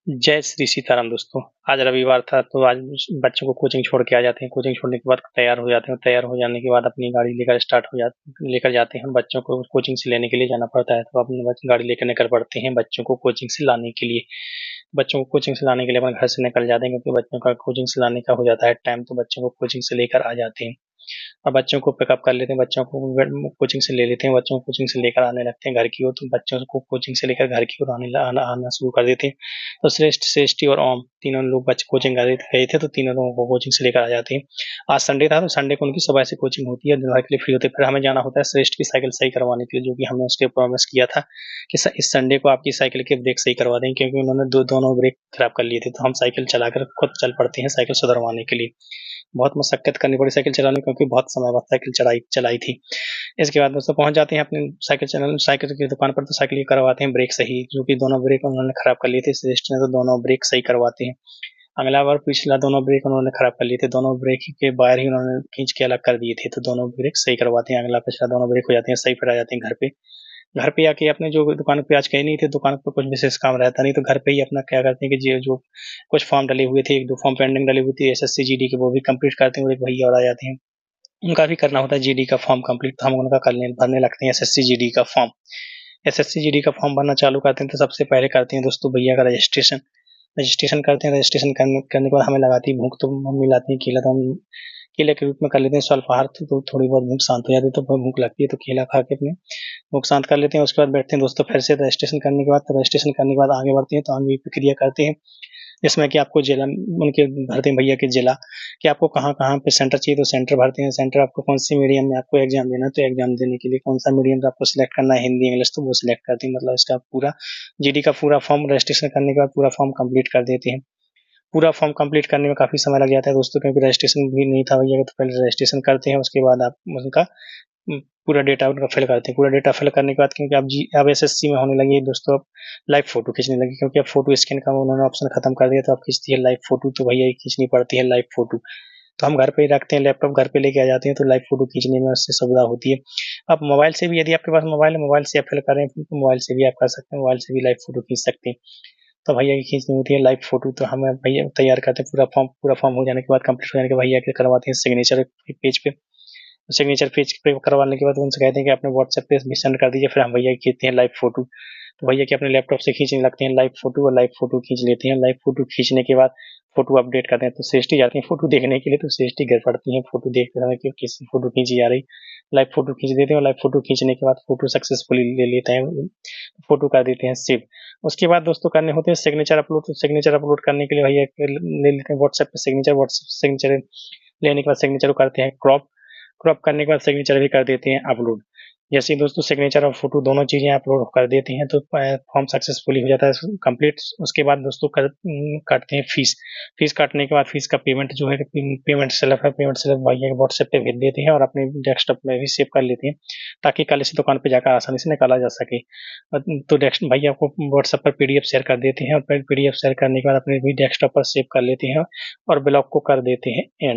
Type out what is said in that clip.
जय श्री सीताराम दोस्तों। आज रविवार था तो आज बच्चों को कोचिंग छोड़ के आ जाते हैं। कोचिंग छोड़ने के बाद तैयार हो जाते हैं। तैयार हो जाने के बाद अपनी गाड़ी लेकर जाते हैं। बच्चों को कोचिंग से लेने के लिए जाना पड़ता है तो अपनी गाड़ी लेकर निकल पड़ते हैं बच्चों को कोचिंग से लाने के लिए। बच्चों को कोचिंग से लाने के लिए अपने घर से निकल जाते हैं क्योंकि बच्चों का कोचिंग से लाने का हो जाता है टाइम, तो बच्चों को कोचिंग से लेकर आ जाते हैं और बच्चों को पिकअप कर लेते हैं। बच्चों को कोचिंग से ले लेते हैं। बच्चों को कोचिंग से लेकर आने लगते हैं घर की ओर, तो बच्चों को कोचिंग से लेकर घर की ओर आना शुरू कर देते हैं। तो श्रेष्ठ, श्रेष्ठी और ओम तीनों लोग बच्चे कोचिंग गए थे तो तीनों लोगों को कोचिंग से लेकर आ जाते हैं। आज संडे था तो संडे को उनकी सुबह से कोचिंग होती है, दिन भर के लिए फ्री होते हैं। फिर हमें जाना होता है श्रेष्ठ की साइकिल सही करवाने के लिए, जो कि हमने उसके प्रॉमिस किया था कि इस संडे को आपकी साइकिल के ब्रेक सही करवा देंगे, क्योंकि उन्होंने दोनों ब्रेक खराब कर लिए थे। तो हम साइकिल चलाकर खुद चल पड़ते हैं साइकिल सुधरवाने के लिए। बहुत मशक्कत करनी पड़ी साइकिल चलाने में, क्योंकि बहुत समय बाद साइकिल चलाई थी। इसके बाद दोस्तों पहुंच जाते हैं अपनी साइकिल की दुकान पर, तो साइकिल की करवाते हैं ब्रेक सही, जो कि दोनों ब्रेक उन्होंने खराब कर लिए थे श्रेष्ठ ने, तो दोनों ब्रेक सही करवाते हैं। अगला बार पिछला दोनों ब्रेक उन्होंने खराब कर लिए थे, दोनों ब्रेक के वायर ही उन्होंने खींच के अलग कर दिए थे, तो दोनों ब्रेक सही करवाते हैं। अगला पिछला दोनों ब्रेक हो जाते हैं सही, फिर आ जाते हैं घर पे। घर पे आके अपने जो दुकान पे आज गए नहीं थे, दुकान पे कुछ विशेष काम रहता नहीं, तो घर पे ही अपना क्या करते हैं कि जो कुछ फॉर्म डले हुए थे, 1-2 फॉर्म पेंडिंग डले हुए थे एसएससी जीडी के, वो भी कंप्लीट करते हैं और एक भैया और आ जाते हैं। उनका भी करना होता है जीडी का फॉर्म कंप्लीट, तो हम उनका भरने लगते हैं एसएससी जीडी का फॉर्म। एसएससी जीडी का फॉर्म भरना चालू करते हैं तो सबसे पहले करते हैं दोस्तों भैया का रजिस्ट्रेशन। रजिस्ट्रेशन करते हैं। रजिस्ट्रेशन करने के बाद हमें लगाती है भूख, तो मम्मी लाती है केला, तो हम केले के रूप में कर लेते हैं स्वल्पाहार, तो थोड़ी बहुत भूख शांत हो जाती है। तो भूख लगती है तो केला खा के अपने भूख शांत कर लेते हैं। उसके बाद बैठते हैं दोस्तों फिर से रजिस्ट्रेशन करने के बाद। तो रजिस्ट्रेशन करने के बाद आगे बढ़ते हैं, तो आगे प्रक्रिया करते हैं जिसमें कि आपको जिला उनके भरते हैं भैया के जिला कि आपको कहाँ पे सेंटर चाहिए, तो सेंटर भरते हैं। सेंटर आपको कौन सी मीडियम में आपको एग्जाम देना है, तो एग्जाम देने के लिए कौन सा मीडियम आपको सिलेक्ट करना है, हिंदी इंग्लिश, तो वो सिलेक्ट करते हैं। मतलब इसका पूरा जीडी का पूरा फॉर्म रजिस्ट्रेशन करने के बाद पूरा फॉर्म कंप्लीट कर देते हैं। पूरा फॉर्म कंप्लीट करने में काफ़ी समय लग जाता है दोस्तों, क्योंकि रजिस्ट्रेशन भी नहीं था भैया का, तो पहले रजिस्ट्रेशन करते हैं। उसके बाद आप उनका पूरा डेटा उनका फिल करते हैं। पूरा डेटा फिल करने के बाद, क्योंकि अब एसएससी में होने लगी है दोस्तों, अब लाइव फोटो खींचने लगी, क्योंकि अब फोटो स्कैन का उन्होंने ऑप्शन खत्म कर दिया, तो अब खींचती है लाइव फोटो, तो भैया खींचनी पड़ती है लाइव फोटो। तो हम घर पे ही रखते हैं, लैपटॉप घर पे लेके आ जाते हैं, तो लाइव फोटो खींचने में उससे सुविधा होती है। आप मोबाइल से भी, यदि आपके पास मोबाइल है, मोबाइल से आप फिल करें तो मोबाइल से भी आप कर सकते हैं, मोबाइल से भी लाइव फोटो खींच सकते हैं। तो भैया की खींचनी होती है लाइव फोटो, तो हमें भैया तैयार करते हैं। पूरा फॉर्म हो जाने के बाद, कंप्लीट हो जाने के भैया के करवाते हैं सिग्नेचर पेज पे। सिग्नेचर पेज पे करवाने के बाद उनसे कहते हैं कि अपने व्हाट्सएप पे भी सेंड कर दीजिए, फिर हम भैया खींचते हैं लाइव फोटो। तो भैया के अपने लैपटॉप से खींचने लगते हैं लाइव फोटो, और लाइव फोटो खींच लेते हैं। लाइव फोटो खींचने के बाद फोटो अपडेट करते हैं, तो श्रेष्ठी जाती है फोटो देखने के लिए, तो श्रेष्ठी गिर पड़ती है फोटो देखते समय कि किसी फोटो खींची जा रही। लाइव फोटो खींच देते हैं और लाइव फोटो खींचने के बाद फोटो सक्सेसफुली ले लेते हैं, फोटो कर देते हैं सेव। उसके बाद दोस्तों करने होते हैं सिग्नेचर अपलोड। तो सिग्नेचर अपलोड करने के लिए भैया ले लेते हैं व्हाट्सएप पे सिग्नेचर। व्हाट्सएप सिग्नेचर लेने के बाद सिग्नेचर को करते हैं क्रॉप। क्रॉप करने के बाद सिग्नेचर भी कर देते हैं अपलोड। जैसे ही दोस्तों सिग्नेचर और फोटो दोनों चीज़ें अपलोड कर देते हैं, तो फॉर्म सक्सेसफुली हो जाता है कंप्लीट। उसके बाद दोस्तों काटते हैं फीस। फीस काटने के बाद फीस का पेमेंट जो है, पेमेंट स्लिप है, पेमेंट स्लिप भैया के व्हाट्सएप पे भेज देते हैं और अपने डेस्कटॉप में भी सेव कर लेते हैं, ताकि कल इसी दुकान पे जाकर आसानी से निकाला जा सके। तो भैया को व्हाट्सएप पर पीडीएफ शेयर कर देते हैं, और पीडीएफ शेयर करने के बाद अपने भी डेस्कटॉप पर सेव कर लेते हैं और ब्लॉक को कर देते हैं एंड।